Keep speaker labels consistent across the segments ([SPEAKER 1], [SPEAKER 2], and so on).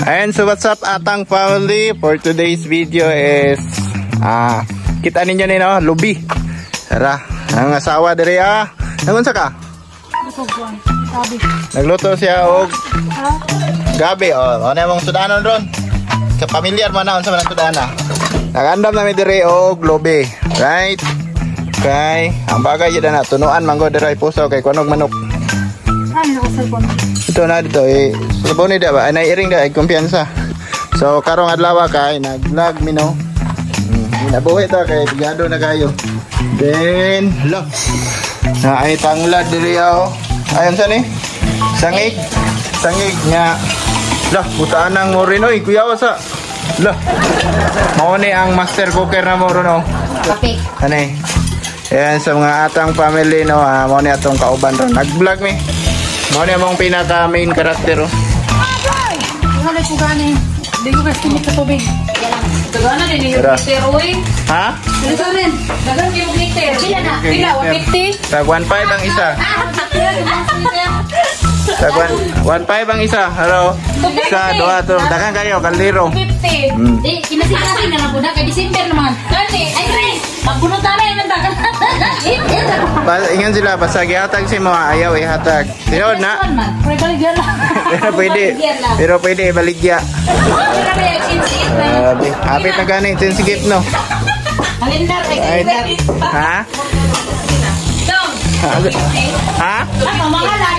[SPEAKER 1] And so what's up atang family, for today's video is kita ninyo ni no, lubi. Tara, ang asawa diri nangunsa ka? Nagluto siya og gabi. Ano mong sudanon ron? Kapamilyar man na unsa man ang sudana. Nagandam namin diri og lubi, right? Okay, ang bagay yun na tunuan manggo diri puso kay kunog manok. Ito na dito sulbon ni ba anay iring da ay kumpiyansa. So karong adlaw kay nag-vlog mi no. Nabuhi ta kay bigado na kayo. Then look. Na ay tanglad diri ayon sa ni. Sangig nga. Lah butaan nang mo rin oy kuya sa. Lah. Mao ni ang master cooker na mo ron
[SPEAKER 2] Kapik.
[SPEAKER 1] Ani. Ayan sa mga atang family no, mao ni atong kauban ron. Nag-vlog mi. Mao ni among pinaka main character
[SPEAKER 2] Wala ko gani. Di ko kasi sa tubig. Dagana din yung liter oy.
[SPEAKER 1] Ha?
[SPEAKER 2] Dito rin. Dagan yung liter. Pila na? Pila 150.
[SPEAKER 1] Tag 1.5 ang isa. Tag 1.5 ang isa. Hello. Isa, dua, to. Dagan kayo, kaldero.
[SPEAKER 2] 50. Di, kinasikasin na lang po na. Kay December naman. Dati, ay Chris. Pagpunod na rin ang dagan.
[SPEAKER 1] Ingan sila, basta gihatag si mo, ayaw ihatag. Tinod na. Pero pwede baligya. Hapit na gani, sensigit no. Ha? Ha?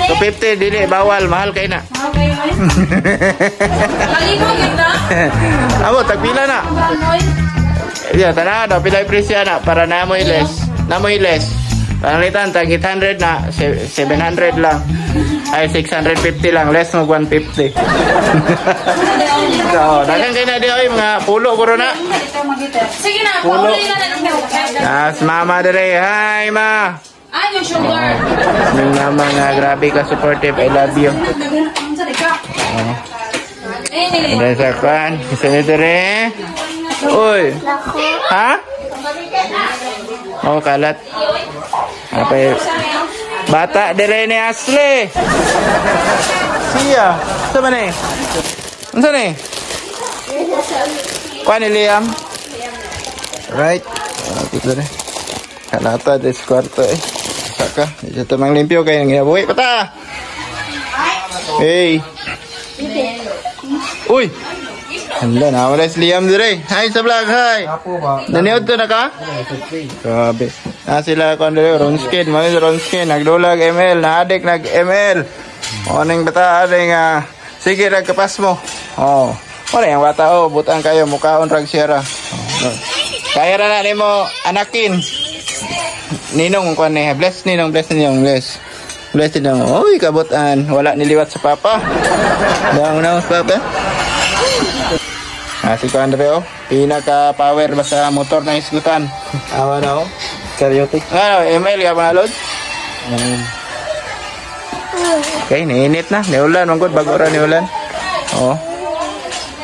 [SPEAKER 1] 250 dili bawal, mahal kay na. Amo tagpila na. Iya, tana daw pilay presyo na para namo iles. Panglitan tag 800 na 700 lang. Ay 650 lang, less mo 150. So, dagan kay na di ay mga pulo guro na.
[SPEAKER 2] Sige na,
[SPEAKER 1] pulo.
[SPEAKER 2] Na.
[SPEAKER 1] Mama dire. Hi ma.
[SPEAKER 2] Ay, yung sugar.
[SPEAKER 1] Yung mama nga grabe ka supportive. I love you. Ada sakan, sini dire. Uy. Ha? Oh, kalat. Apa ya? Bata dire ni asli. Siya. Sa mana ni? Unsa ni? Kuan ni Liam. Right. Dito deh. Kalata di kwarto Saka, dito mang limpyo kayo ng ginabuhi. Pata! Hey! Uy! Handa na, wala si Liam dire. Hi sa vlog, hi! Naniod to na ka? Grabe. Sila ko dire, Ronskin. Mga Ronskin, nagdulag ML, naadik nag-ML. O ning bata, aning sige, nagkapas mo. O, wala yung bata, butang kayo, mukhaon rag siyara. Kaya na ni mo, anakin. Ninong ko ni bless ninong. Oy kabutan, wala niliwat sa papa. Daw na sa papa. Si Andreo, pinaka power ba sa motor na isgutan. Awa na Karyote. ML ka panalod? Okay, niinit na. Niulan, manggod bago ra niulan.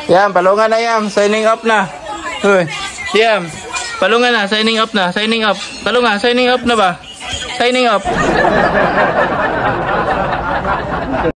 [SPEAKER 1] Yam, palungan na yam, signing up na. Hoy. Yam. Palungan na, signing up na, Palungan, signing up na ba? Signing up.